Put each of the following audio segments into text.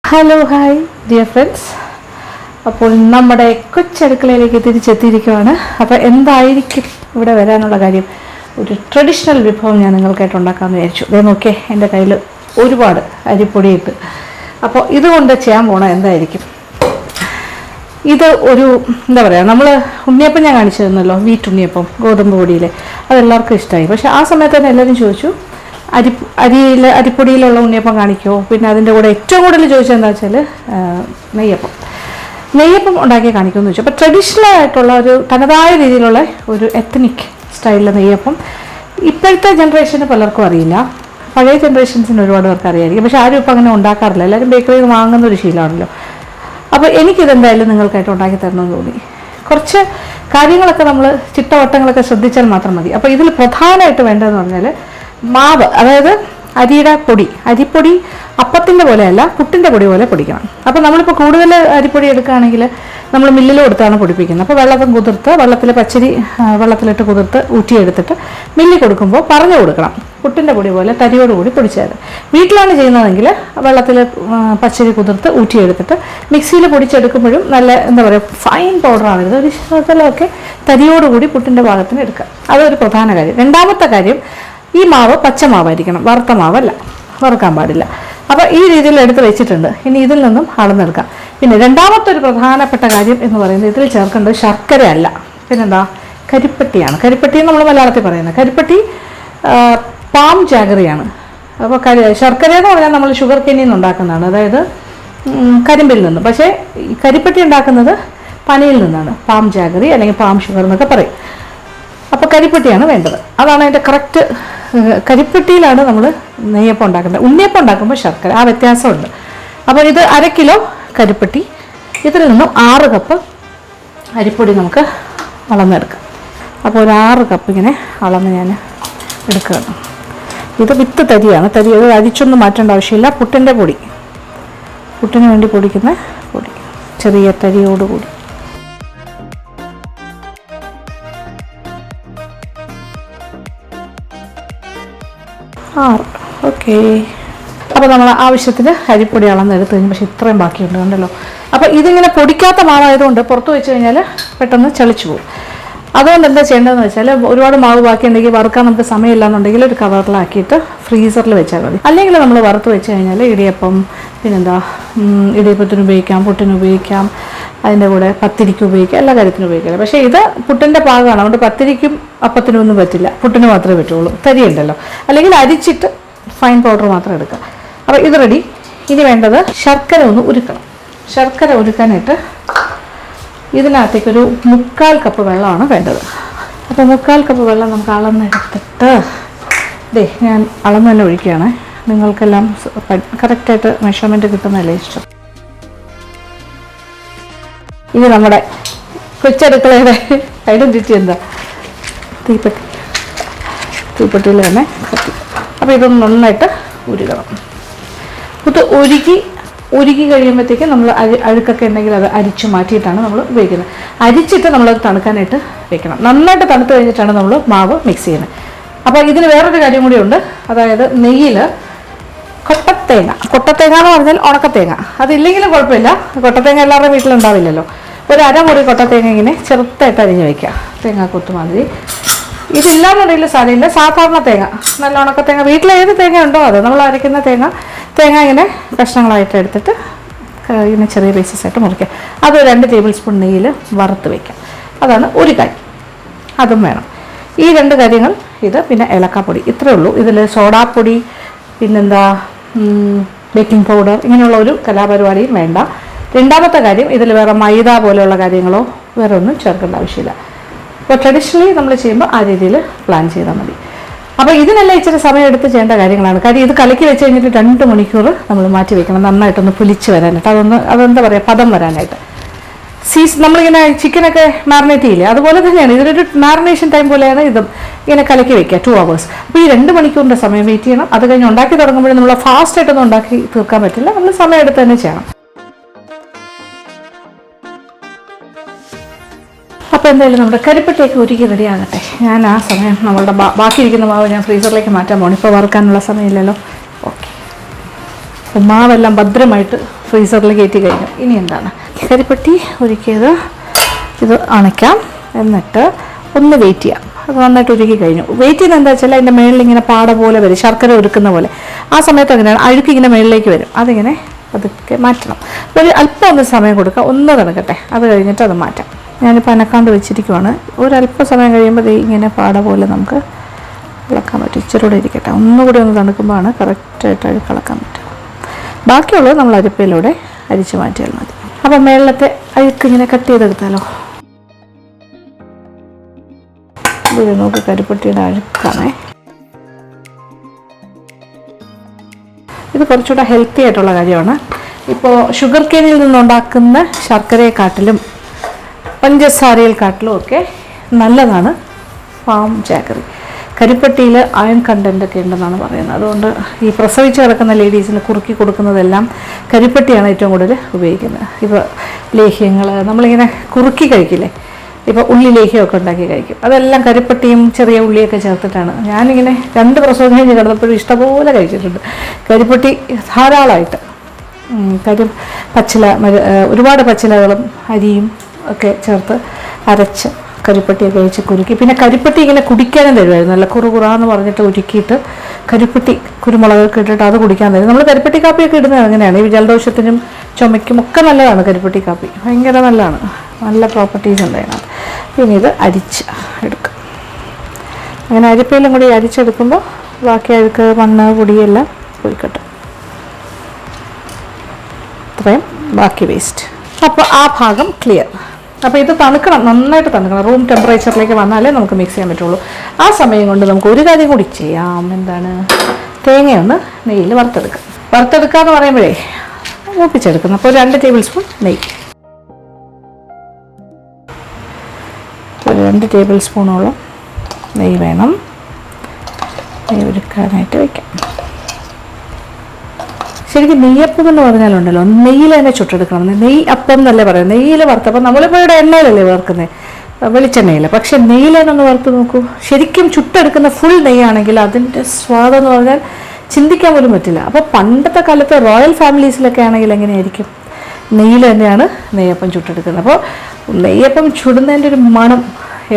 Hello hi dear friends. അപ്പോൾ നമ്മുടെ കൊച്ചടുക്കളയിലേക്ക് തിരിച്ചെത്തിയിരിക്കുകയാണ്. അപ്പോൾ എന്തായിരിക്കും ഇവിടെ വരാനുള്ള കാര്യം? ഒരു ട്രഡീഷണൽ വിഭവം ഞാൻ നിങ്ങൾക്കായിട്ട് ഉണ്ടാക്കാമെന്ന് വിചാരിച്ചു. അതേ നോക്കിയേ, എൻ്റെ കയ്യിൽ ഒരുപാട് അരിപ്പൊടിയിട്ട്. അപ്പോൾ ഇതുകൊണ്ട് ചെയ്യാൻ പോകണം എന്തായിരിക്കും? ഇത് ഒരു എന്താ പറയുക, നമ്മൾ ഉണ്ണിയപ്പം ഞാൻ കാണിച്ചു തന്നല്ലോ, വീറ്റ് ഉണ്ണിയപ്പം ഗോതമ്പ് പൊടിയിലെ, അതെല്ലാവർക്കും ഇഷ്ടമായി. പക്ഷേ ആ സമയത്ത് തന്നെ എല്ലാവരും ചോദിച്ചു അരിപ്പൊടിയിലുള്ള ഉണ്ണിയപ്പം കാണിക്കുമോ. പിന്നെ അതിൻ്റെ കൂടെ ഏറ്റവും കൂടുതൽ ചോദിച്ചത് എന്താ വെച്ചാൽ നെയ്യപ്പം ഉണ്ടാക്കി കാണിക്കുമെന്ന് ചോദിച്ചു. അപ്പോൾ ട്രഡീഷണൽ ആയിട്ടുള്ള ഒരു തനതായ രീതിയിലുള്ള ഒരു എത്നിക് സ്റ്റൈലിലെ നെയ്യപ്പം ഇപ്പോഴത്തെ ജനറേഷന് പലർക്കും അറിയില്ല. പഴയ ജനറേഷൻസിന് ഒരുപാട് പേർക്ക് അറിയായിരിക്കും. പക്ഷേ ആരും ഇപ്പം അങ്ങനെ ഉണ്ടാക്കാറില്ല. എല്ലാവരും ബേക്കറിയിൽ നിന്ന് വാങ്ങുന്ന ഒരു ശീലമാണല്ലോ. അപ്പോൾ എനിക്കിതെന്തായാലും നിങ്ങൾക്കായിട്ട് ഉണ്ടാക്കി തരണമെന്ന് തോന്നി. കുറച്ച് കാര്യങ്ങളൊക്കെ നമ്മൾ ചിട്ടവട്ടങ്ങളൊക്കെ ശ്രദ്ധിച്ചാൽ മാത്രം മതി. അപ്പോൾ ഇതിൽ പ്രധാനമായിട്ട് വേണ്ടതെന്ന് പറഞ്ഞാൽ മാവ്, അതായത് അരിപ്പൊടി അപ്പത്തിൻ്റെ പോലെയല്ല, പുട്ടിൻ്റെ പൊടി പോലെ പൊടിക്കണം. അപ്പോൾ നമ്മളിപ്പോൾ കൂടുതൽ അരിപ്പൊടി എടുക്കുകയാണെങ്കിൽ നമ്മൾ മില്ലിൽ കൊടുത്താണ് പൊടിപ്പിക്കുന്നത്. അപ്പോൾ വെള്ളത്തിൽ പച്ചരി വെള്ളത്തിലിട്ട് കുതിർത്ത് ഊറ്റിയെടുത്തിട്ട് മില്ലിൽ കൊടുക്കുമ്പോൾ പറഞ്ഞു കൊടുക്കണം, പുട്ടിൻ്റെ പൊടി പോലെ തരിയോടുകൂടി പൊടിച്ചാൽ. വീട്ടിലാണ് ചെയ്യുന്നതെങ്കിൽ വെള്ളത്തിൽ പച്ചരി കുതിർത്ത് ഊറ്റിയെടുത്തിട്ട് മിക്സിയിൽ പൊടിച്ചെടുക്കുമ്പോഴും നല്ല എന്താ പറയുക, ഫൈൻ പൗഡർ ആവരുത്, ഒരു ശകലമൊക്കെ തരിയോടുകൂടി പുട്ടിൻ്റെ ഭാഗത്തിന് എടുക്കുക. അതൊരു പ്രധാന കാര്യം. രണ്ടാമത്തെ കാര്യം, ഈ മാവ് പച്ചമാവായിരിക്കണം, വറുത്ത മാവല്ല, വറുക്കാൻ പാടില്ല. അപ്പോൾ ഈ രീതിയിൽ എടുത്ത് വെച്ചിട്ടുണ്ട്. ഇനി ഇതിൽ നിന്നും അളന്നെടുക്കാം. പിന്നെ രണ്ടാമത്തെ ഒരു പ്രധാനപ്പെട്ട കാര്യം എന്ന് പറയുന്നത്, ഇതിൽ ചേർക്കേണ്ടത് ശർക്കര അല്ല, പിന്നെന്താ, കരിപ്പട്ടിയാണ്. കരിപ്പട്ടി നമ്മൾ മലയാളത്തിൽ പറയുന്നത്. കരിപ്പട്ടി പാം ജാഗറിയാണ്. അപ്പോൾ ശർക്കര എന്ന് പറഞ്ഞാൽ നമ്മൾ ഷുഗർ കെനിയിൽ നിന്ന് ഉണ്ടാക്കുന്നതാണ്, അതായത് കരിമ്പിൽ നിന്ന്. പക്ഷേ കരിപ്പട്ടി ഉണ്ടാക്കുന്നത് പനയിൽ നിന്നാണ്, പാം ജാഗറി അല്ലെങ്കിൽ പാം ഷുഗർ എന്നൊക്കെ പറയും. അപ്പോൾ കരിപ്പട്ടിയാണ് വേണ്ടത്. അതാണ് അതിൻ്റെ കറക്റ്റ്. കരിപ്പട്ടിയിലാണ് നമ്മൾ നെയ്യപ്പം ഉണ്ടാക്കുന്നത്. ഉണ്ണിയപ്പം ഉണ്ടാക്കുമ്പോൾ ശർക്കര, ആ വ്യത്യാസമുണ്ട്. അപ്പോൾ ഇത് 1 കിലോ കരിപ്പട്ടി, ഇതിൽ നിന്നും 6 കപ്പ് അരിപ്പൊടി നമുക്ക് അളന്നെടുക്കാം. അപ്പോൾ ഒരു 6 കപ്പ് ഇങ്ങനെ അളന്ന് ഞാൻ എടുക്കുകയാണ്. ഇത് വിത്ത് തരിയാണ്. തരി അത് അരിച്ചൊന്നും മാറ്റേണ്ട ആവശ്യമില്ല. പുട്ടിൻ്റെ പൊടി, പുട്ടിന് വേണ്ടി പൊടിക്കുന്ന പൊടി, ചെറിയ തരിയോടുകൂടി. ഓക്കെ. അപ്പോൾ നമ്മൾ ആവശ്യത്തിന് അരിപ്പൊടി അളന്നെടുത്ത് കഴിഞ്ഞു. പക്ഷേ ഇത്രയും ബാക്കിയുണ്ട്, കണ്ടല്ലോ. അപ്പോൾ ഇതിങ്ങനെ പൊടിക്കാത്ത മാവായതുകൊണ്ട് പുറത്ത് വെച്ച് കഴിഞ്ഞാൽ പെട്ടെന്ന് ചളിച്ചു പോകും. അതുകൊണ്ട് എന്താ ചെയ്യേണ്ടതെന്ന് വെച്ചാൽ, ഒരുപാട് മാവ് ബാക്കിയുണ്ടെങ്കിൽ വറുക്കാൻ നമുക്ക് സമയമില്ല എന്നുണ്ടെങ്കിൽ ഒരു കവറിലാക്കിയിട്ട് ഫ്രീസറിൽ വെച്ചാൽ മതി. അല്ലെങ്കിൽ നമ്മൾ വറുത്ത് വെച്ച് കഴിഞ്ഞാൽ ഇടിയപ്പം, പിന്നെന്താ, ഇടിയപ്പത്തിന് ഉപയോഗിക്കാം, പുട്ടിന് ഉപയോഗിക്കാം, അതിൻ്റെ കൂടെ പത്തിരിക്ക് ഉപയോഗിക്കാം, എല്ലാ കാര്യത്തിനും ഉപയോഗിക്കാം. പക്ഷേ ഇത് പുട്ടിൻ്റെ പാകമാണ്, അതുകൊണ്ട് പത്തിരിക്കും അപ്പത്തിനും ഒന്നും പറ്റില്ല, പുട്ടിന് മാത്രമേ പറ്റുള്ളൂ, തരിയുണ്ടല്ലോ. അല്ലെങ്കിൽ അരിച്ചിട്ട് ഫൈൻ പൗഡർ മാത്രം എടുക്കുക. അപ്പോൾ ഇത് റെഡി. ഇനി വേണ്ടത് ശർക്കര ഒന്ന് ഉരുക്കണം. ശർക്കര ഉരുക്കാനായിട്ട് ഇതിനകത്തേക്കൊരു 3/4 കപ്പ് വെള്ളമാണ് വേണ്ടത്. അപ്പോൾ 3/4 കപ്പ് വെള്ളം നമുക്ക് അളന്നെടുത്തിട്ട് ഞാൻ അളന്ന് തന്നെ ഒഴിക്കുകയാണ്. നിങ്ങൾക്കെല്ലാം കറക്റ്റായിട്ട് മെഷർമെൻറ്റ് കിട്ടുന്നതല്ലേ ഇഷ്ടം. ഇനി നമ്മുടെ കൊച്ചടുക്കളയുടെ ഐഡൻറ്റിറ്റി എന്താ? തീപ്പെട്ടിയിൽ തന്നെ കത്തി. അപ്പോൾ ഇതൊന്ന് നന്നായിട്ട് ഉരുകണം. ഇത് ഉരുകി കഴിയുമ്പോഴത്തേക്കും നമ്മൾ അഴുക്കൊക്കെ ഉണ്ടെങ്കിൽ അത് അരിച്ചു മാറ്റിയിട്ടാണ് നമ്മൾ ഉപയോഗിക്കുന്നത്. അരിച്ചിട്ട് നമ്മളത് തണുക്കാനായിട്ട് വെക്കണം. നന്നായിട്ട് തണുത്ത് കഴിഞ്ഞിട്ടാണ് നമ്മൾ മാവ് മിക്സ് ചെയ്യുന്നത്. അപ്പോൾ ഇതിന് വേറൊരു കാര്യം കൂടിയുണ്ട്. അതായത് നെയ്യിൽ കൊട്ടത്തേങ്ങ എന്ന് പറഞ്ഞാൽ ഉണക്കത്തേങ്ങ, അതില്ലെങ്കിലും കുഴപ്പമില്ല. കൊട്ടത്തേങ്ങ എല്ലാവരുടെയും വീട്ടിലുണ്ടാവില്ലല്ലോ. ഒരു 1/2 മുറി കൊട്ടത്തേങ്ങ ഇങ്ങനെ ചെറുതായിട്ട് അരിഞ്ഞ് വയ്ക്കുക, തേങ്ങാക്കൊത്ത് മാതിരി. ഇതില്ലാന്നുണ്ടെങ്കിൽ സാരമില്ല, സാധാരണ തേങ്ങ, നല്ല ഉണക്കത്തേങ്ങ, വീട്ടിൽ ഏത് തേങ്ങ ഉണ്ടോ അത് നമ്മൾ അരയ്ക്കുന്ന തേങ്ങ ഇങ്ങനെ കഷ്ണങ്ങളായിട്ട് എടുത്തിട്ട് ഇങ്ങനെ ചെറിയ പീസസായിട്ട് മുറിക്കുക. അത് 2 ടേബിൾ സ്പൂൺ നെയ്യിൽ വറുത്ത് വയ്ക്കാം. അതാണ് ഒരു കാര്യം, അതും വേണം. ഈ 2 കാര്യങ്ങൾ, ഇത് പിന്നെ ഏലക്കാപ്പൊടി, ഇത്രയേ ഉള്ളൂ. ഇതിൽ സോഡാപ്പൊടി, പിന്നെന്താ, ബേക്കിംഗ് പൗഡർ, ഇങ്ങനെയുള്ള ഒരു കലാപരിപാടിയും വേണ്ട. രണ്ടാമത്തെ കാര്യം, ഇതിൽ വേറെ മൈദ പോലെയുള്ള കാര്യങ്ങളോ വേറെ ഒന്നും ചേർക്കേണ്ട ആവശ്യമില്ല. അപ്പോൾ ട്രഡീഷണലി നമ്മൾ ചെയ്യുമ്പോൾ ആ രീതിയിൽ പ്ലാൻ ചെയ്താൽ മതി. അപ്പോൾ ഇതിനെല്ലാം ഇച്ചിരി സമയം എടുത്ത് ചെയ്യേണ്ട കാര്യങ്ങളാണ്. കാര്യം ഇത് കലക്കി വെച്ച് കഴിഞ്ഞിട്ട് 2 മണിക്കൂർ നമ്മൾ മാറ്റി വെക്കണം, നന്നായിട്ടൊന്ന് പുലിച്ച് വരാനായിട്ട്, അതെന്താ പറയുക, പദം വരാനായിട്ട്. നമ്മളിങ്ങനെ ചിക്കനൊക്കെ മാറിനേറ്റ് ചെയ്യില്ലേ, അതുപോലെ തന്നെയാണ് ഇതിലൊരു മാറിനേഷൻ ടൈം പോലെയാണ് ഇതും. ഇങ്ങനെ കലക്കി വെക്കുക 2 hours. അപ്പോൾ ഈ 2 മണിക്കൂറിൻ്റെ സമയം വെയിറ്റ് ചെയ്യണം. അത് കഴിഞ്ഞ് ഉണ്ടാക്കി തുടങ്ങുമ്പോഴും നമ്മൾ ഫാസ്റ്റായിട്ടൊന്നും ഉണ്ടാക്കി തീർക്കാൻ പറ്റില്ല, നമ്മൾ സമയം എടുത്ത് തന്നെ ചെയ്യണം. അപ്പോൾ എന്തായാലും നമ്മുടെ കരിപ്പട്ടിയൊക്കെ ഒരുക്കി റെഡി ആകട്ടെ. ഞാൻ ആ സമയം നമ്മളുടെ ബാക്കിയിരിക്കുന്ന മാവ് ഞാൻ ഫ്രീസറിലേക്ക് മാറ്റാൻ പോകണം. ഇപ്പോൾ വറുക്കാനുള്ള സമയമില്ലല്ലോ. ഓക്കെ. അപ്പോൾ മാവെല്ലാം ഭദ്രമായിട്ട് ഫ്രീസറിൽ കയറ്റി കഴിഞ്ഞു. ഇനി എന്താണ്, കരിപ്പട്ടി ഉരുക്കിയത് ഇത് അണയ്ക്കാം, എന്നിട്ട് ഒന്ന് വെയിറ്റ് ചെയ്യാം. അത് നന്നായിട്ട് ഉരുക്കി കഴിഞ്ഞു. വെയിറ്റ് ചെയ്യുന്നത് എന്താ വെച്ചാൽ അതിൻ്റെ മേളിൽ ഇങ്ങനെ പാട പോലെ വരും, ശർക്കര ഉരുക്കുന്ന പോലെ. ആ സമയത്ത് അങ്ങനെയാണ് അഴുക്ക് ഇങ്ങനെ മേളിലേക്ക് വരും. അതിങ്ങനെ അതൊക്കെ മാറ്റണം. ഒരു അല്പം ഒന്ന് സമയം കൊടുക്കുക, ഒന്ന് തണുക്കട്ടെ, അത് കഴിഞ്ഞിട്ട് അത് മാറ്റാം. ഞാനിപ്പോൾ അനക്കാണ്ട് വെച്ചിരിക്കുവാണ്. ഒരല്പം സമയം കഴിയുമ്പോൾ ഇങ്ങനെ പാട പോലെ നമുക്ക് ഇളക്കാൻ പറ്റും. ഇച്ചിരി കൂടെ ഇരിക്കട്ടെ, ഒന്നുകൂടി ഒന്ന് തണുക്കുമ്പോഴാണ് കറക്റ്റായിട്ട് അഴുക്ക് ഇളക്കാൻ പറ്റുക. ബാക്കിയുള്ളത് നമ്മൾ അരിപ്പയിലൂടെ അരിച്ച് മാറ്റിയാൽ മതി. അപ്പം മേളത്തെ അഴുക്ക് ഇങ്ങനെ കട്ട് ചെയ്തെടുത്താലോ. ഇത് നോക്ക്, കരിപ്പട്ടിയുടെ അഴുക്കാണേ. ഇത് കുറച്ചുകൂടെ ഹെൽത്തി ആയിട്ടുള്ള കാര്യമാണ്. ഇപ്പോൾ ഷുഗർ കെയിനിൽ നിന്നുണ്ടാക്കുന്ന ശർക്കരയെക്കാട്ടിലും പഞ്ചസാരയെക്കാട്ടിലും ഒക്കെ നല്ലതാണ് ഫാം ജാഗറി. കരിപ്പട്ടിയിൽ അയൺ കണ്ടൻ്റ് ഒക്കെ ഉണ്ടെന്നാണ് പറയുന്നത്. അതുകൊണ്ട് ഈ പ്രസവിച്ച് കിടക്കുന്ന ലേഡീസിന് കുറുക്കി കൊടുക്കുന്നതെല്ലാം കരിപ്പട്ടിയാണ് ഏറ്റവും കൂടുതൽ ഉപയോഗിക്കുന്നത്. ഇപ്പോൾ ലേഹ്യങ്ങൾ നമ്മളിങ്ങനെ കുറുക്കി കഴിക്കില്ലേ, ഇപ്പോൾ ഉള്ളി ലേഹ്യമൊക്കെ ഉണ്ടാക്കി കഴിക്കും, അതെല്ലാം കരിപ്പട്ടിയും ചെറിയ ഉള്ളിയൊക്കെ ചേർത്തിട്ടാണ്. ഞാനിങ്ങനെ 2 പ്രസവം കഴിഞ്ഞ് കിടന്നപ്പോഴും ഇഷ്ടംപോലെ കഴിച്ചിട്ടുണ്ട് കരിപ്പട്ടി ധാരാളമായിട്ട്. ഒരുപാട് പച്ചിലകളും അരിയും ഒക്കെ ചേർത്ത് അരച്ച് കരിപ്പട്ടിയൊക്കെ കഴിച്ച് കുറുക്കി. പിന്നെ കരിപ്പട്ടി ഇങ്ങനെ കുടിക്കാനും തരുമായിരുന്നു, നല്ല കുറുകുറാന്ന് പറഞ്ഞിട്ട് ഉരുക്കിയിട്ട് കരിപ്പട്ടി കുരുമുളകൊക്കെ ഇട്ടിട്ട് അത് കുടിക്കാൻ തരും. നമ്മൾ കരിപ്പട്ടി കാപ്പിയൊക്കെ ഇടുന്നത് അങ്ങനെയാണ്. ഈ ജലദോഷത്തിനും ചുമയ്ക്കും ഒക്കെ നല്ലതാണ് കരിപ്പട്ടി കാപ്പി, ഭയങ്കര നല്ലതാണ്, നല്ല പ്രോപ്പർട്ടീസ് ഉണ്ട് അതിനകത്ത്. പിന്നെ ഇത് അരിച്ച് എടുക്കും. അങ്ങനെ അരിപ്പയിലും കൂടി അരിച്ചെടുക്കുമ്പോൾ ബാക്കി അഴുക്ക് മണ്ണ് പൊടിയെല്ലാം പോയിക്കട്ടെ. ഇത്രയും ബാക്കി വേസ്റ്റ്. അപ്പോൾ ആ ഭാഗം ക്ലിയർ. അപ്പോൾ ഇത് തണുക്കണം, നന്നായിട്ട് തണുക്കണം. റൂം ടെമ്പറേച്ചറിലേക്ക് വന്നാലേ നമുക്ക് മിക്സ് ചെയ്യാൻ പറ്റുള്ളൂ. ആ സമയം കൊണ്ട് നമുക്ക് ഒരു കാര്യം കൂടി ചെയ്യാം. എന്താണ്, തേങ്ങയൊന്ന് നെയ്യിൽ വറുത്തെടുക്കുക. വറുത്തെടുക്കുക എന്ന് പറയുമ്പോഴേ മൂപ്പിച്ചെടുക്കുന്നു. അപ്പോൾ 2 ടേബിൾ സ്പൂൺ നെയ്യ്, ഒരു 2 ടേബിൾ സ്പൂണോളം നെയ്യ് വേണം. നെയ്യ് ഒരുക്കാനായിട്ട് വയ്ക്കാം. ശരിക്കും നെയ്യപ്പം എന്ന് പറഞ്ഞാലുണ്ടല്ലോ, നെയ്യിൽ തന്നെ ചുട്ടെടുക്കണം. നെയ്യ് അപ്പം എന്നല്ലേ പറയുന്നത്, നെയ്യിൽ വറുത്തപ്പം. നമ്മളിപ്പോൾ ഇവിടെ എണ്ണയിലല്ലേ വറുക്കുന്നത്, വെളിച്ചെണ്ണയിൽ. പക്ഷെ നെയ്യിൽ തന്നെ ഒന്ന് വറുത്ത് നോക്കൂ. ശരിക്കും ചുട്ടെടുക്കുന്ന ഫുൾ നെയ്യാണെങ്കിൽ അതിൻ്റെ സ്വാദെന്ന് പറഞ്ഞാൽ ചിന്തിക്കാൻ പോലും പറ്റില്ല. അപ്പോൾ പണ്ടത്തെ കാലത്ത് റോയൽ ഫാമിലീസിലൊക്കെ ആണെങ്കിൽ എങ്ങനെയായിരിക്കും, നെയ്യിൽ തന്നെയാണ് നെയ്യപ്പം ചുട്ടെടുക്കുന്നത്. അപ്പോൾ നെയ്യപ്പം ചുടുന്നതിൻ്റെ ഒരു മണം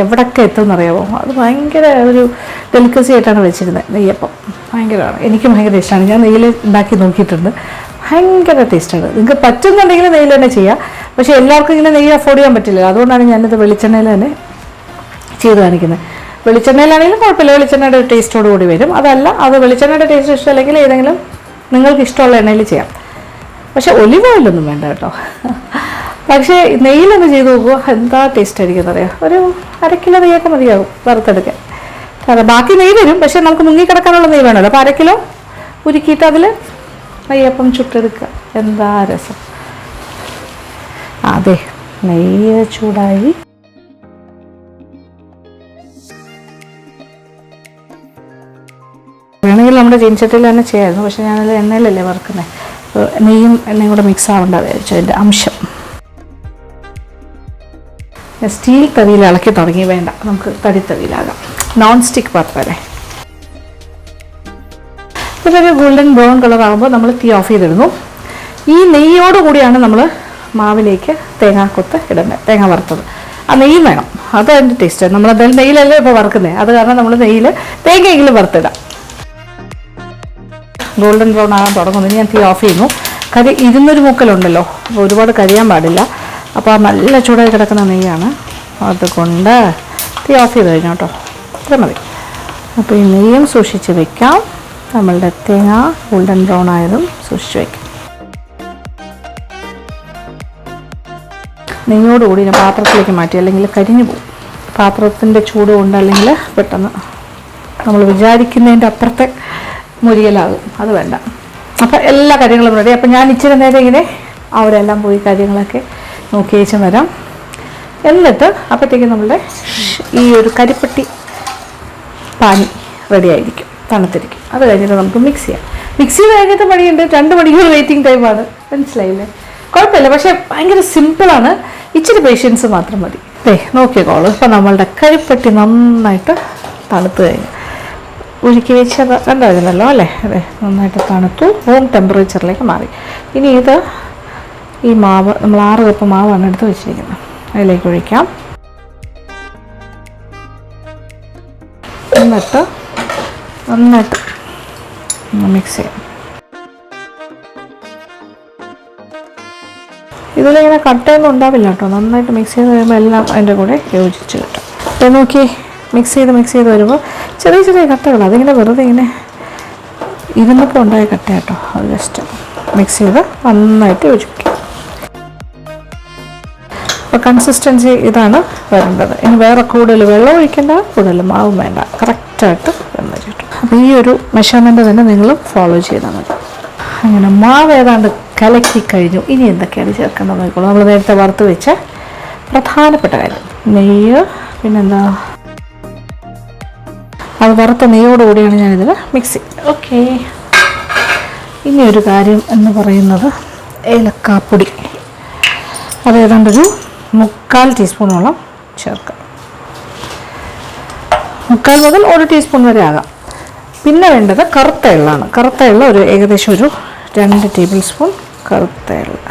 എവിടൊക്കെ എത്തുമെന്നറിയാമോ. അത് ഭയങ്കര ഒരു ഡെലിക്കസി ആയിട്ടാണ് വെച്ചിരുന്നത്. നെയ്യപ്പം ഭയങ്കരമാണ്, എനിക്ക് ഭയങ്കര ഇഷ്ടമാണ്. ഞാൻ നെയ്യിൽ ഉണ്ടാക്കി നോക്കിയിട്ടുണ്ട്, ഭയങ്കര ടേസ്റ്റാണ്. നിങ്ങൾക്ക് പറ്റുന്നുണ്ടെങ്കിൽ നെയ്യിൽ തന്നെ ചെയ്യാം. പക്ഷേ എല്ലാവർക്കും ഇങ്ങനെ നെയ്യ് അഫോർഡ് ചെയ്യാൻ പറ്റില്ല. അതുകൊണ്ടാണ് ഞാനിത് വെളിച്ചെണ്ണയിൽ തന്നെ ചെയ്ത് കാണിക്കുന്നത്. വെളിച്ചെണ്ണയിലാണെങ്കിലും കുഴപ്പമില്ല, വെളിച്ചെണ്ണയുടെ ടേസ്റ്റോട് കൂടി വരും. അതല്ല, അത് വെളിച്ചെണ്ണയുടെ ടേസ്റ്റ് ഇഷ്ടമല്ലെങ്കിൽ ഏതെങ്കിലും നിങ്ങൾക്ക് ഇഷ്ടമുള്ള എണ്ണയിൽ ചെയ്യാം. പക്ഷേ ഒലിവ് ഓയിലൊന്നും വേണ്ട കേട്ടോ. പക്ഷേ നെയ്യിലൊന്ന് ചെയ്ത് നോക്കുക, എന്താ ടേസ്റ്റ് ആയിരിക്കും എന്നറിയാം. ഒരു 1/2 കിലോ നെയ്യൊക്കെ മതിയാകും വറുത്തെടുക്കാൻ. കാരണം ബാക്കി നെയ്യ് വരും, പക്ഷേ നമുക്ക് മുങ്ങിക്കിടക്കാനുള്ള നെയ്യ് വേണമല്ലോ. അപ്പോൾ 1/2 കിലോ ഉരുക്കിയിട്ട് അതിൽ നെയ്യപ്പം ചുട്ടെടുക്കുക. എന്താ രസം. അതെ, നെയ്യ് ചൂടായി. വേണമെങ്കിൽ നമ്മുടെ ചീനച്ചട്ടിയിൽ തന്നെ ചെയ്യാമായിരുന്നു, പക്ഷേ ഞാനത് എണ്ണയിലല്ലേ വറുക്കുന്നത്. നെയ്യും എണ്ണയും കൂടെ മിക്സ് ആവേണ്ട വിചാരിച്ചു, അതിൻ്റെ അംശം. സ്റ്റീൽ തവിയിൽ ഇളക്കി തുടങ്ങി, വേണ്ട, നമുക്ക് തടി തവിയിലാകാം. Non stick പാത്രമല്ലേ. ഇതൊരു ഗോൾഡൻ ബ്രൗൺ കളർ ആകുമ്പോൾ നമ്മൾ തീ ഓഫ് ചെയ്തിടുന്നു. ഈ നെയ്യോട് കൂടിയാണ് നമ്മൾ മാവിലേക്ക് തേങ്ങാക്കൊത്ത് ഇടുന്നത്, തേങ്ങ വറുത്തത്. ആ നെയ്യും വേണം, അത് അതിൻ്റെ ടേസ്റ്റ്. നമ്മളെന്തായാലും നെയ്യിലല്ലേ ഇപ്പോൾ വറുക്കുന്നത്, അത് കാരണം നമ്മൾ നെയ്യിൽ തേങ്ങയെങ്കിലും വറുത്തിടാം. ഗോൾഡൻ ബ്രൗൺ ആകാൻ തുടങ്ങുന്നു. ഞാൻ തീ ഓഫ് ചെയ്യുന്നു. കരി ഇരുന്നൊരു മുക്കലുണ്ടല്ലോ, അപ്പോൾ ഒരുപാട് കരിയാൻ പാടില്ല. അപ്പോൾ നല്ല ചൂടായി കിടക്കുന്ന നെയ്യാണ്, അതുകൊണ്ട് തീ ഓഫ് ചെയ്ത് കഴിഞ്ഞു കേട്ടോ. ഇത്ര മതി. അപ്പോൾ ഈ നെയ്യും സൂക്ഷിച്ച് വയ്ക്കാം. നമ്മളുടെ തേങ്ങ ഗോൾഡൻ ബ്രൗൺ ആയതും സൂക്ഷിച്ച് വയ്ക്കാം. നെയ്യോടുകൂടി ഞാൻ പാത്രത്തിലേക്ക് മാറ്റി, അല്ലെങ്കിൽ കരിഞ്ഞു പോകും. പാത്രത്തിൻ്റെ ചൂട് കൊണ്ട് അല്ലെങ്കിൽ പെട്ടെന്ന് നമ്മൾ വിചാരിക്കുന്നതിൻ്റെ അപ്പുറത്തെ മുരിയലാകും, അത് വേണ്ട. അപ്പോൾ എല്ലാ കാര്യങ്ങളും റെഡി. അപ്പോൾ ഞാൻ ഇച്ചിരി നേരം ഇങ്ങനെ അവരെല്ലാം പോയി കാര്യങ്ങളൊക്കെ നോക്കി അയച്ചു വരാം. എന്നിട്ട് അപ്പോഴത്തേക്കും നമ്മളുടെ ഈ ഒരു കരിപ്പട്ടി പാനി റെഡി ആയിരിക്കും, തണുത്തിരിക്കും. അത് കഴിഞ്ഞിട്ട് നമുക്ക് മിക്സ് ചെയ്യാം. മിക്സ് ചെയ്ത് കഴിഞ്ഞിട്ട് പണിയുണ്ട്, 2 മണിക്കൂർ വെയിറ്റിംഗ് ടൈമാണ്, മനസ്സിലായില്ലേ? കുഴപ്പമില്ല, പക്ഷേ ഭയങ്കര സിമ്പിളാണ്. ഇച്ചിരി പേഷ്യൻസ് മാത്രം മതി. നോക്കിക്കോളൂ. ഇപ്പം നമ്മളുടെ കരിപ്പട്ടി നന്നായിട്ട് തണുത്ത് കഴിഞ്ഞു. ഉരുക്കി വെച്ചത് കണ്ടായിരുന്നല്ലോ അല്ലേ? അതെ, നന്നായിട്ട് തണുത്തു, റൂം ടെമ്പറേച്ചറിലേക്ക് മാറി. ഇനി ഇത് ഈ മാവ് നമ്മൾ 6 കപ്പ് മാവാണ് എടുത്ത് വെച്ചിരിക്കുന്നത്, അതിലേക്ക് ഒഴിക്കാം. എന്നിട്ട് നന്നായിട്ട് മിക്സ് ചെയ്യാം. ഇതിലിങ്ങനെ കട്ടയൊന്നും ഉണ്ടാവില്ല കേട്ടോ. നന്നായിട്ട് മിക്സ് ചെയ്ത് കഴിയുമ്പോൾ എല്ലാം അതിൻ്റെ കൂടെ യോജിച്ച് കിട്ടും. അപ്പോൾ നോക്കി മിക്സ് ചെയ്ത് വരുമ്പോൾ ചെറിയ ചെറിയ കട്ടകൾ, അതിങ്ങനെ വെറുതെ ഇങ്ങനെ ഇരുന്നപ്പോൾ ഉണ്ടായ കട്ട കേട്ടോ. അത് ജസ്റ്റ് മിക്സ് ചെയ്ത് നന്നായിട്ട് യോജിപ്പിക്കും. അപ്പോൾ കൺസിസ്റ്റൻസി ഇതാണ് വരേണ്ടത്. ഇനി വേറെ കൂടുതൽ വെള്ളം ഒഴിക്കേണ്ട, കൂടുതൽ മാവും വേണ്ട, കറക്റ്റായിട്ട് വെന്ത് കിട്ടും. അപ്പോൾ ഈ ഒരു മെഷർമെൻറ്റ് തന്നെ നിങ്ങൾ ഫോളോ ചെയ്താൽ മതി. അങ്ങനെ മാവ് ഏതാണ്ട് കലക്കി കഴിഞ്ഞു. ഇനി എന്തൊക്കെയാണ് ചേർക്കേണ്ടത് നോക്കിക്കോളൂ. നമ്മൾ നേരത്തെ വറുത്ത് വെച്ച പ്രധാനപ്പെട്ട കാര്യം നെയ്യ്. പിന്നെന്താ, അത് വറുത്ത നെയ്യോടുകൂടിയാണ് ഞാനിതിൽ മിക്സ് ചെയ്യുന്നത്. ഓക്കെ. ഇനി ഒരു കാര്യം എന്ന് പറയുന്നത് ഏലക്കാപ്പൊടി. അത് ഏതാണ്ടൊരു 3/4 ടീസ്പൂണോളം ചേർക്കുക. 3/4 മുതൽ 1 ടീസ്പൂൺ വരെ ആകാം. പിന്നെ വേണ്ടത് കറുത്ത എള്ളാണ്. കറുത്ത എള്ള ഏകദേശം ഒരു 2 ടേബിൾ സ്പൂൺ കറുത്ത എള്ള.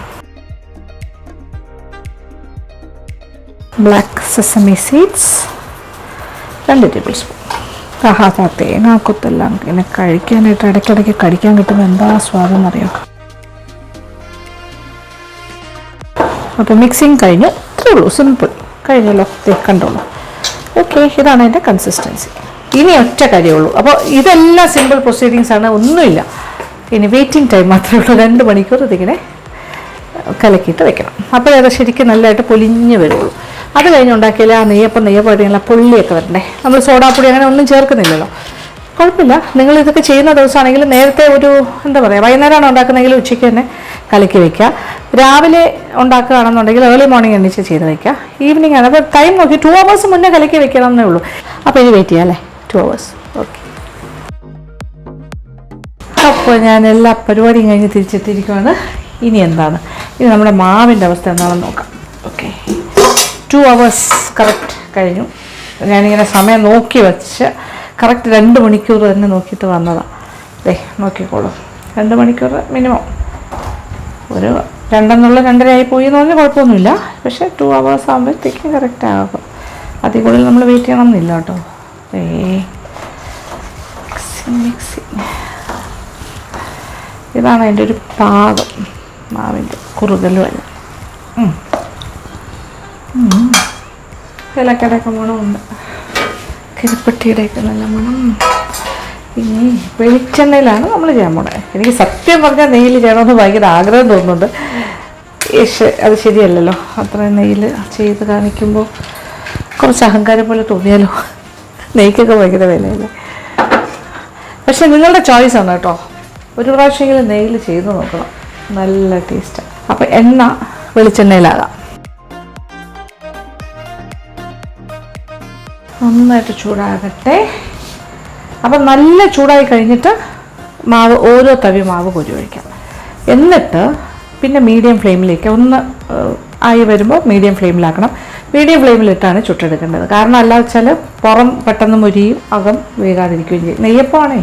Black sesame seeds 2 tablespoon. തേങ്ങാക്കൊത്തെല്ലാം ഇങ്ങനെ കഴിക്കാനായിട്ട് ഇടയ്ക്കിടയ്ക്ക് കടിക്കാൻ കിട്ടുമ്പോൾ എന്താ സ്വാദെന്നറിയാം. അപ്പോൾ മിക്സിങ് കഴിഞ്ഞു. ഇത്രേ ഉള്ളൂ, സിമ്പിൾ. കഴിഞ്ഞല്ലോ, കണ്ടോളൂ. ഓക്കെ, ഇതാണ് അതിൻ്റെ കൺസിസ്റ്റൻസി. ഇനി ഒറ്റ കാര്യമുള്ളൂ. അപ്പോൾ ഇതെല്ലാം സിമ്പിൾ പ്രൊസീഡിങ്സ് ആണ്, ഒന്നുമില്ല. ഇനി വെയിറ്റിംഗ് ടൈം മാത്രമേ ഉള്ളൂ. 2 മണിക്കൂർ ഇതിങ്ങനെ കലക്കിയിട്ട് വെക്കണം. അപ്പോൾ അത് ശരിക്കും നല്ലതായിട്ട് പൊലിഞ്ഞ് വരുള്ളൂ. അത് കഴിഞ്ഞ് ഉണ്ടാക്കിയാൽ ആ നെയ്യപ്പമായിട്ടുള്ള പൊള്ളിയൊക്കെ വരണ്ടേ. നമ്മൾ സോഡാപ്പൊടി അങ്ങനെ ഒന്നും ചേർക്കുന്നില്ലല്ലോ. കുഴപ്പമില്ല. നിങ്ങൾ ഇതൊക്കെ ചെയ്യുന്ന ദിവസമാണെങ്കിൽ നേരത്തെ ഒരു എന്താ പറയുക, വൈകുന്നേരമാണ് ഉണ്ടാക്കുന്നതെങ്കിൽ ഉച്ചയ്ക്ക് തന്നെ കലക്കി വയ്ക്കുക. രാവിലെ ഉണ്ടാക്കുകയാണെന്നുണ്ടെങ്കിൽ ഏർലി മോർണിംഗ് എണീച്ച് ചെയ്ത് വയ്ക്കുക. ഈവനിങ് ആണ്. അപ്പോൾ ടൈം നോക്കി 2 hours മുന്നേ കലക്കി വെക്കണം എന്നേ ഉള്ളൂ. അപ്പോൾ ഇനി വെയിറ്റ് ചെയ്യാം അല്ലേ, 2 hours. ഓക്കെ. അപ്പോൾ ഞാൻ എല്ലാ പരിപാടിയും കഴിഞ്ഞ് തിരിച്ചെത്തിയിരിക്കുകയാണ്. ഇനി എന്താണ്, ഇനി നമ്മുടെ മാവിൻ്റെ അവസ്ഥ എന്താണെന്ന് നോക്കാം. ഓക്കെ, 2 hours കറക്റ്റ് കഴിഞ്ഞു. ഞാനിങ്ങനെ സമയം നോക്കി വെച്ച് കറക്റ്റ് 2 മണിക്കൂർ തന്നെ നോക്കിയിട്ട് വന്നതാണ്. നോക്കിക്കോളൂ, 2 മണിക്കൂർ മിനിമം. ഒരു 2:02 പോയി എന്ന് പറഞ്ഞാൽ കുഴപ്പമൊന്നുമില്ല. പക്ഷേ 2 hours ആകുമ്പോഴത്തേക്കും കറക്റ്റ് ആകും. അതിൽ കൂടുതൽ നമ്മൾ വെയിറ്റ് ചെയ്യണമെന്നില്ല കേട്ടോ. ഇതാണ് അതിൻ്റെ ഒരു പാകം, മാവിൻ്റെ കുറുകലും അല്ല. ഇലക്കടയൊക്കെ മണമുണ്ട്, കരിപ്പട്ടിയുടെയൊക്കെ നല്ല മണം. ഇനി വെളിച്ചെണ്ണയിലാണ് നമ്മൾ ചെയ്യാൻ പോണത്. എനിക്ക് സത്യം പറഞ്ഞാൽ നെയ്യിൽ ചെയ്യണമെന്ന് ഭയങ്കര ആഗ്രഹം തോന്നുന്നുണ്ട്. അത് ശരിയല്ലല്ലോ, അത്രയും നെയ്യിൽ ചെയ്ത് കാണിക്കുമ്പോൾ കുറച്ച് അഹങ്കാരം പോലെ തോന്നിയാലോ. നെയ്ക്കൊക്കെ ഭയങ്കര വിലയല്ലേ. പക്ഷെ നിങ്ങളുടെ ചോയ്സാണ് കേട്ടോ. ഒരു പ്രാവശ്യമെങ്കിലും നെയ്യിൽ ചെയ്ത് നോക്കണം, നല്ല ടേസ്റ്റാണ്. അപ്പോൾ എണ്ണ വെളിച്ചെണ്ണയിലാകാം. നന്നായിട്ട് ചൂടാകട്ടെ. അപ്പം നല്ല ചൂടായി കഴിഞ്ഞിട്ട് മാവ് ഓരോ തവി മാവ് കോരി ഒഴിക്കാം. എന്നിട്ട് പിന്നെ മീഡിയം ഫ്ലെയിമിലേക്ക് ഒന്ന് ആയി വരുമ്പോൾ മീഡിയം ഫ്ലെയിമിലാക്കണം. മീഡിയം ഫ്ലെയിമിലിട്ടാണ് ചുട്ടെടുക്കേണ്ടത്. കാരണം അല്ലാതെ വെച്ചാൽ പുറം പെട്ടെന്ന് മുരിയും അകം വേകാതിരിക്കുകയും ചെയ്യും. നെയ്യപ്പമാണേ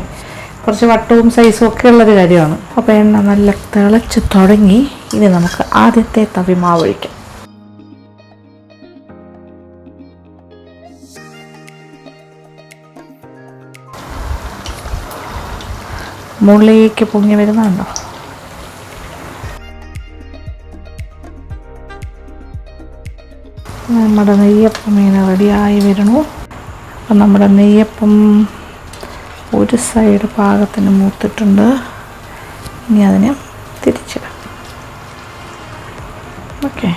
കുറച്ച് വട്ടവും സൈസും ഒക്കെ ഉള്ളൊരു കാര്യമാണ്. അപ്പോൾ എണ്ണ നല്ല തിളച്ച് തുടങ്ങി. ഇനി നമുക്ക് ആദ്യത്തെ തവി മാവ് ഒഴിക്കാം. മുകളിലേക്ക് പൊങ്ങി വരുന്നുണ്ടോ? നമ്മുടെ നെയ്യപ്പം ഇങ്ങനെ റെഡിയായി വരണു. അപ്പം നമ്മുടെ നെയ്യപ്പം ഒരു സൈഡ് പാകത്തിന് മൂത്തിട്ടുണ്ട്. ഇനി അതിനെ തിരിച്ചിടാം. Okay,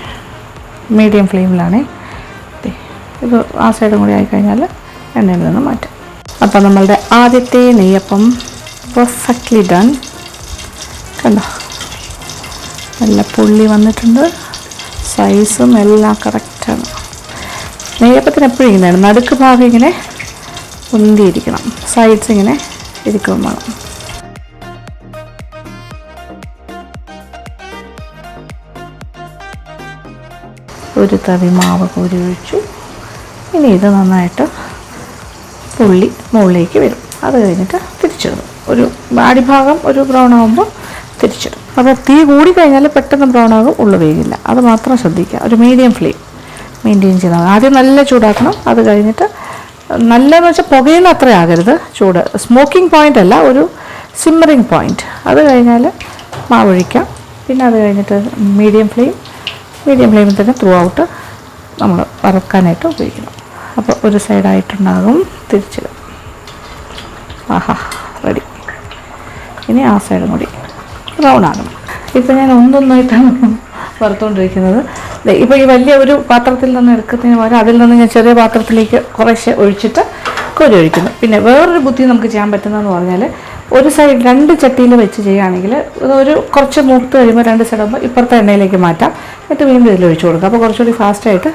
medium ഫ്ലെയിമിലാണേ. ഇത് ആ സൈഡും കൂടി ആയിക്കഴിഞ്ഞാൽ എണ്ണയിൽ നിന്ന് മാറ്റാം. അപ്പം നമ്മളുടെ ആദ്യത്തെ നെയ്യപ്പം പെർഫെക്റ്റ്ലി ഡൺ. കണ്ടോ, നല്ല പുള്ളി വന്നിട്ടുണ്ട്. സൈസും എല്ലാം കറക്റ്റാണ്. നെയ്യപ്പത്തിന് എപ്പോഴും ഇങ്ങനെയാണ്, നടുക്ക് ഭാഗം ഇങ്ങനെ ഉന്തിയിരിക്കണം, സൈഡ്സ് ഇങ്ങനെ ഇരിക്കും വേണം. ഒരു തവി മാവ് കോരി ഒഴിച്ചു. ഇനി ഇത് നന്നായിട്ട് പുള്ളി മുകളിലേക്ക് വരും. അത് കഴിഞ്ഞിട്ട് തിരിച്ചിടും. ഒരു അടിഭാഗം ഒരു ബ്രൗൺ ആകുമ്പോൾ തിരിച്ചിടും. അപ്പോൾ തീ കൂടിക്കഴിഞ്ഞാൽ പെട്ടെന്ന് ബ്രൗൺ ആകും, ഉള്ളു വേകില്ല. അത് മാത്രം ശ്രദ്ധിക്കുക. ഒരു മീഡിയം ഫ്ലെയിം മെയിൻറ്റെയിൻ ചെയ്താൽ മതി. ആദ്യം നല്ല ചൂടാക്കണം. അത് കഴിഞ്ഞിട്ട് നല്ലതെന്ന് വെച്ചാൽ പുകയുന്ന അത്ര ആകരുത് ചൂട്. സ്മോക്കിംഗ് പോയിൻ്റ് അല്ല, ഒരു സിമ്മറിങ് പോയിൻ്റ്. അത് കഴിഞ്ഞാൽ മാവൊഴിക്കാം. പിന്നെ അത് കഴിഞ്ഞിട്ട് മീഡിയം ഫ്ലെയിമിൽ തന്നെ ത്രൂ ഔട്ട് നമ്മൾ വറുക്കാനായിട്ട് ഉപയോഗിക്കണം. അപ്പോൾ ഒരു സൈഡായിട്ടുണ്ടാകും, തിരിച്ചിടും. ആഹാ, റെഡി. ഇനി ആ സൈഡും കൂടി ബ്രൗൺ ആകണം. ഇപ്പോൾ ഞാൻ ഒന്നൊന്നായിട്ടാണ് വറുത്തുകൊണ്ടിരിക്കുന്നത്. ഇപ്പോൾ ഈ വലിയ ഒരു പാത്രത്തിൽ നിന്ന് എടുക്കുന്നതിന് പകരം അതിൽ നിന്ന് ഞാൻ ചെറിയ പാത്രത്തിലേക്ക് കുറേശ്ശെ ഒഴിച്ചിട്ട് കോരി ഒഴിക്കുന്നു. പിന്നെ വേറൊരു ബുദ്ധി നമുക്ക് ചെയ്യാൻ പറ്റുന്നതെന്ന് പറഞ്ഞാൽ ഒരു സൈഡ് 2 ചട്ടിയിൽ വെച്ച് ചെയ്യുകയാണെങ്കിൽ ഒരു കുറച്ച് മൂത്ത് കഴിയുമ്പോൾ 2 സൈഡാകുമ്പോൾ ഇപ്പുറത്തെ എണ്ണയിലേക്ക് മാറ്റാം, എന്നിട്ട് വീണ്ടും ഇതിൽ ഒഴിച്ചു കൊടുക്കുക. അപ്പോൾ കുറച്ചുകൂടി ഫാസ്റ്റായിട്ട്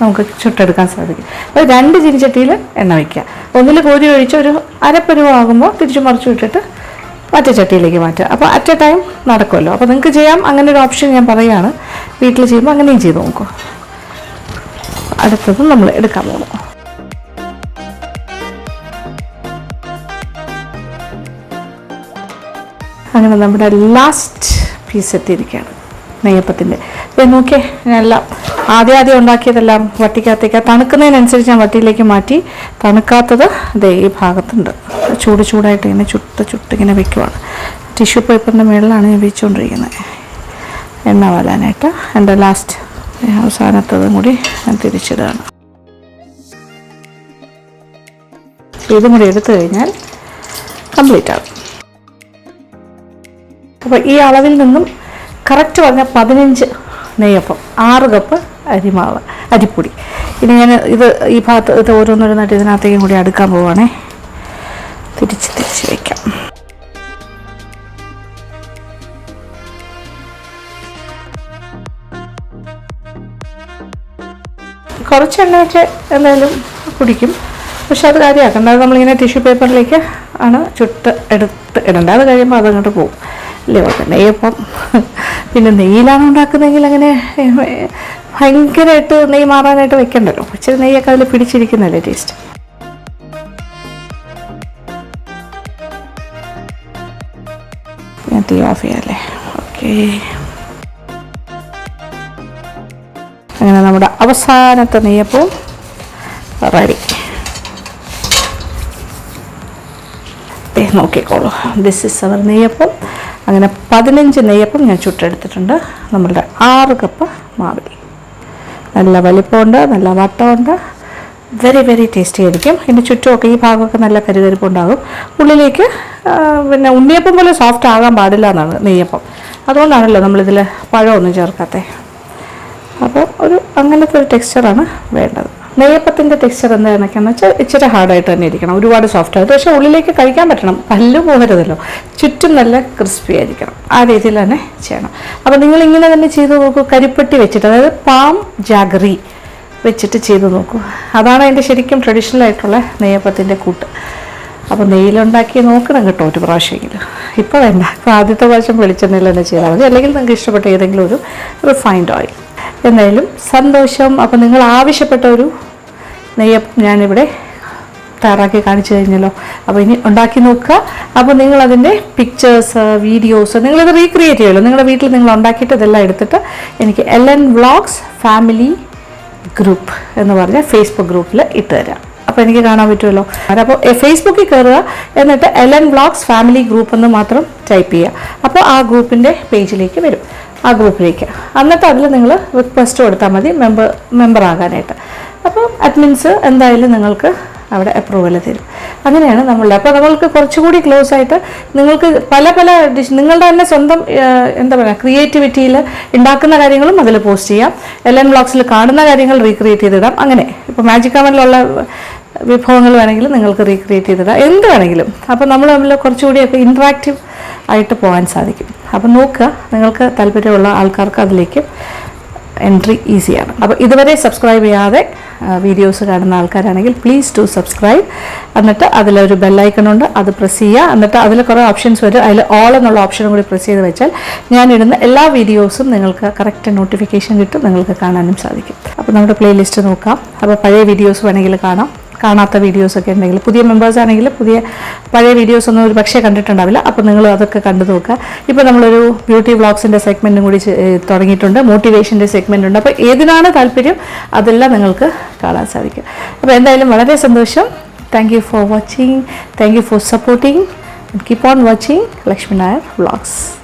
നമുക്ക് ചുട്ടെടുക്കാൻ സാധിക്കും. അപ്പോൾ 2 ചീനിച്ചട്ടിയിൽ എണ്ണ വയ്ക്കുക. ഒന്നിൽ കോരി ഒഴിച്ച് ഒരു അരപ്പരുവാകുമ്പോൾ തിരിച്ചു മറിച്ചു വിട്ടിട്ട് മറ്റേ ചട്ടിയിലേക്ക് മാറ്റുക. അപ്പോൾ അറ്റ് എ ടൈം നടക്കുമല്ലോ. അപ്പോൾ നിങ്ങൾക്ക് ചെയ്യാം. അങ്ങനെ ഒരു ഓപ്ഷൻ ഞാൻ പറയുകയാണ്. വീട്ടിൽ ചെയ്യുമ്പോൾ അങ്ങനെയും ചെയ്ത് നോക്കൂ. അടുത്തത് നമ്മൾ എടുക്കാൻ പോകുന്നു. അങ്ങനെ നമ്മുടെ ലാസ്റ്റ് പീസ് എത്തിയിരിക്കുകയാണ് നെയ്യപ്പത്തിൻ്റെ. നോക്കിയേ, ഞാനെല്ലാം ആദ്യം ഉണ്ടാക്കിയതെല്ലാം വട്ടിക്കകത്തേക്ക് തണുക്കുന്നതിനനുസരിച്ച് ഞാൻ വട്ടിയിലേക്ക് മാറ്റി. തണുക്കാത്തത് ദേ ഈ ഭാഗത്തുണ്ട്. ചൂടായിട്ട് ഇങ്ങനെ ചുട്ടിങ്ങനെ വെക്കുവാണ്. ടിഷ്യൂ പേപ്പറിൻ്റെ മുകളിലാണ് ഞാൻ വെച്ചുകൊണ്ടിരിക്കുന്നത് എണ്ണ വലാനായിട്ട്. എൻ്റെ ലാസ്റ്റ് അവസാനത്തതും കൂടി ഞാൻ തിരിച്ചിടുകയാണ്. ഇതും കൂടി എടുത്തു കഴിഞ്ഞാൽ കംപ്ലീറ്റ് ആകും. അപ്പോൾ ഈ അളവിൽ നിന്നും കറക്റ്റ് പറഞ്ഞാൽ 15 നെയ്യപ്പം, 6 കപ്പ് അരിപ്പൊടി. ഇനി ഞാൻ ഈ ഭാഗത്ത് ഓരോന്നോരോന്നായിട്ട് ഇതിനകത്തേക്കും കൂടി അടുക്കാൻ പോവുകയാണേ. തിരിച്ച് വയ്ക്കാം. കുറച്ച് എണ്ണയൊക്കെ എന്തായാലും കുടിക്കും, പക്ഷെ അത് കാര്യമാക്കണ്ട. അത് നമ്മളിങ്ങനെ ടിഷ്യൂ പേപ്പറിലേക്ക് ആണ് എടുത്ത് ഇടേണ്ടത്. അത് കഴിയുമ്പോൾ അതങ്ങോട്ട് പോകും അല്ലേ. നെയ്യപ്പം പിന്നെ നെയ്യിലാണ് ഉണ്ടാക്കുന്നതെങ്കിൽ അങ്ങനെ ഭയങ്കരമായിട്ട് നെയ്യ് മാറാനായിട്ട് വെക്കണ്ടല്ലോ. ഇച്ചിരി നെയ്യൊക്കെ അതിൽ പിടിച്ചിരിക്കുന്നല്ലേ ടേസ്റ്റ്. ഞാൻ തീ ഓഫ് ചെയ്യാമല്ലേ. ഓക്കെ, അങ്ങനെ നമ്മുടെ അവസാനത്തെ നെയ്യപ്പവും റെഡി. നോക്കിക്കോളൂ, ദിസ് ഇസ് അവർ നെയ്യപ്പം. അങ്ങനെ 15 നെയ്യപ്പം ഞാൻ ചുട്ടെടുത്തിട്ടുണ്ട്. നമ്മളുടെ 6 കപ്പ് മാവിൽ. നല്ല വലിപ്പമുണ്ട്, നല്ല വട്ടമുണ്ട്, വെരി വെരി ടേസ്റ്റി ആയിരിക്കും. ഇതിൻ്റെ ചുറ്റുമൊക്കെ ഈ ഭാഗമൊക്കെ നല്ല കരുകരിപ്പുണ്ടാകും. ഉള്ളിലേക്ക് പിന്നെ ഉണ്ണിയപ്പം പോലെ സോഫ്റ്റ് ആകാൻ പാടില്ല എന്നാണ് നെയ്യപ്പം. അതുകൊണ്ടാണല്ലോ നമ്മളിതിൽ പഴമൊന്നും ചേർക്കാത്തത്. അപ്പോൾ അങ്ങനത്തെ ഒരു ടെക്സ്ചറാണ് വേണ്ടത്. നെയ്യപ്പത്തിൻ്റെ ടെക്സ്ചർ എന്താണെന്നൊക്കെയാണെന്ന് വെച്ചാൽ ഇച്ചിരി ഹാർഡായിട്ട് തന്നെ ഇരിക്കണം, ഒരുപാട് സോഫ്റ്റായിട്ട്. പക്ഷേ ഉള്ളിലേക്ക് കഴിക്കാൻ പറ്റണം, പല്ല് പോകരുതല്ലോ. ചുറ്റും നല്ല ക്രിസ്പി ആയിരിക്കണം. ആ രീതിയിൽ തന്നെ ചെയ്യണം. അപ്പോൾ നിങ്ങളിങ്ങനെ തന്നെ ചെയ്ത് നോക്കൂ. കരിപ്പട്ടി വെച്ചിട്ട്, അതായത് പാം ജാഗറി വെച്ചിട്ട് ചെയ്ത് നോക്കൂ. അതാണ് അതിൻ്റെ ശരിക്കും ട്രഡീഷണൽ ആയിട്ടുള്ള നെയ്യപ്പത്തിൻ്റെ കൂട്ട്. അപ്പോൾ നെയ്യിലുണ്ടാക്കി നോക്കണം കേട്ടോ ഒരു പ്രാവശ്യമെങ്കിലും. ഇപ്പോൾ വേണ്ട, ഇപ്പോൾ ആദ്യത്തെ പ്രാവശ്യം വെളിച്ചെണ്ണയിൽ തന്നെ ചെയ്താൽ മതി. അല്ലെങ്കിൽ നിങ്ങൾക്ക് ഇഷ്ടപ്പെട്ട ഏതെങ്കിലും ഒരു റിഫൈൻഡ് ഓയിൽ. എന്തായാലും സന്തോഷം. അപ്പോൾ നിങ്ങൾ ആവശ്യപ്പെട്ട ഒരു നെയ്യപ്പം ഞാനിവിടെ തയ്യാറാക്കി കാണിച്ചു കഴിഞ്ഞല്ലോ. അപ്പോൾ ഇനി ഉണ്ടാക്കി നോക്കുക. അപ്പോൾ നിങ്ങളതിൻ്റെ പിക്ചേഴ്സ്, വീഡിയോസ് നിങ്ങളിത് റീക്രിയേറ്റ് ചെയ്യുമല്ലോ. നിങ്ങളുടെ വീട്ടിൽ നിങ്ങൾ ഉണ്ടാക്കിയിട്ട് ഇതെല്ലാം എടുത്തിട്ട് എനിക്ക് LN വ്ളോഗ്സ് ഫാമിലി ഗ്രൂപ്പ് എന്ന് പറഞ്ഞ ഫേസ്ബുക്ക് ഗ്രൂപ്പിൽ ഇട്ട് തരാം. അപ്പോൾ എനിക്ക് കാണാൻ പറ്റുമല്ലോ. അപ്പോൾ ഫേസ്ബുക്കിൽ കയറുക, എന്നിട്ട് LN വ്ളോഗ്സ് ഫാമിലി ഗ്രൂപ്പ് എന്ന് മാത്രം ടൈപ്പ് ചെയ്യുക. അപ്പോൾ ആ ഗ്രൂപ്പിൻ്റെ പേജിലേക്ക് വരും, ആ ഗ്രൂപ്പിലേക്ക്. എന്നിട്ട് അതിൽ നിങ്ങൾ റിക്വസ്റ്റ് കൊടുത്താൽ മതി മെമ്പർ ആകാനായിട്ട്. അപ്പോൾ അഡ്മിൻസ് എന്തായാലും നിങ്ങൾക്ക് അവിടെ അപ്രൂവൽ തരും. അങ്ങനെയാണ് നമ്മളുടെ. അപ്പോൾ നമ്മൾക്ക് കുറച്ചുകൂടി ക്ലോസ് ആയിട്ട് നിങ്ങൾക്ക് പല ഡിഷ് നിങ്ങളുടെ തന്നെ സ്വന്തം എന്താ പറയുക ക്രിയേറ്റിവിറ്റിയിൽ ഉണ്ടാക്കുന്ന കാര്യങ്ങളും അതിൽ പോസ്റ്റ് ചെയ്യാം. LN വ്ളോഗ്സിൽ കാണുന്ന കാര്യങ്ങൾ റീക്രിയേറ്റ് ചെയ്തിടാം. അങ്ങനെ ഇപ്പോൾ മാജിക് അവനിലുള്ള വിഭവങ്ങൾ വേണമെങ്കിൽ നിങ്ങൾക്ക് റീക്രിയേറ്റ് ചെയ്തിടാം, എന്ത് വേണമെങ്കിലും. അപ്പോൾ നമ്മൾ തമ്മിൽ കുറച്ചുകൂടിയൊക്കെ ഇൻട്രാക്റ്റീവ് ആയിട്ട് പോകാൻ സാധിക്കും. അപ്പോൾ നോക്കുക, നിങ്ങൾക്ക് താല്പര്യമുള്ള ആൾക്കാർക്ക് അതിലേക്ക് എൻട്രി ഈസിയാണ്. അപ്പോൾ ഇതുവരെ സബ്സ്ക്രൈബ് ചെയ്യാതെ വീഡിയോസ് കാണുന്ന ആൾക്കാരാണെങ്കിൽ പ്ലീസ് ടു സബ്സ്ക്രൈബ്. എന്നിട്ട് അതിലൊരു ബെല്ലൈക്കണുണ്ട്, അത് പ്രസ് ചെയ്യുക. എന്നിട്ട് അതിൽ കുറേ ഓപ്ഷൻസ് വരും. അതിൽ ഓൾ എന്നുള്ള ഓപ്ഷനും കൂടി പ്രസ് ചെയ്ത് വെച്ചാൽ ഞാനിടുന്ന എല്ലാ വീഡിയോസും നിങ്ങൾക്ക് കറക്റ്റ് നോട്ടിഫിക്കേഷൻ കിട്ടും, നിങ്ങൾക്ക് കാണാനും സാധിക്കും. അപ്പോൾ നമ്മുടെ പ്ലേലിസ്റ്റ് നോക്കാം. അപ്പോൾ പഴയ വീഡിയോസ് വേണമെങ്കിൽ കാണാം, കാണാത്ത വീഡിയോസൊക്കെ ഉണ്ടെങ്കിൽ, പുതിയ മെമ്പേഴ്സ് ആണെങ്കിൽ പഴയ വീഡിയോസൊന്നും ഒരു പക്ഷേ കണ്ടിട്ടുണ്ടാവില്ല. അപ്പോൾ നിങ്ങൾ അതൊക്കെ കണ്ടു നോക്കുക. ഇപ്പോൾ നമ്മളൊരു ബ്യൂട്ടി വ്ളോഗ്സിൻ്റെ സെഗ്മെൻറ്റും കൂടി തുടങ്ങിയിട്ടുണ്ട്, മോട്ടിവേഷൻ്റെ സെഗ്മെൻ്റ് ഉണ്ട്. അപ്പോൾ ഏതിനാണ് താല്പര്യം അതെല്ലാം നിങ്ങൾക്ക് കാണാൻ സാധിക്കും. അപ്പോൾ എന്തായാലും വളരെ സന്തോഷം. Thank you for watching, thank you for supporting, and keep on watching Lakshmi Nair Vlogs.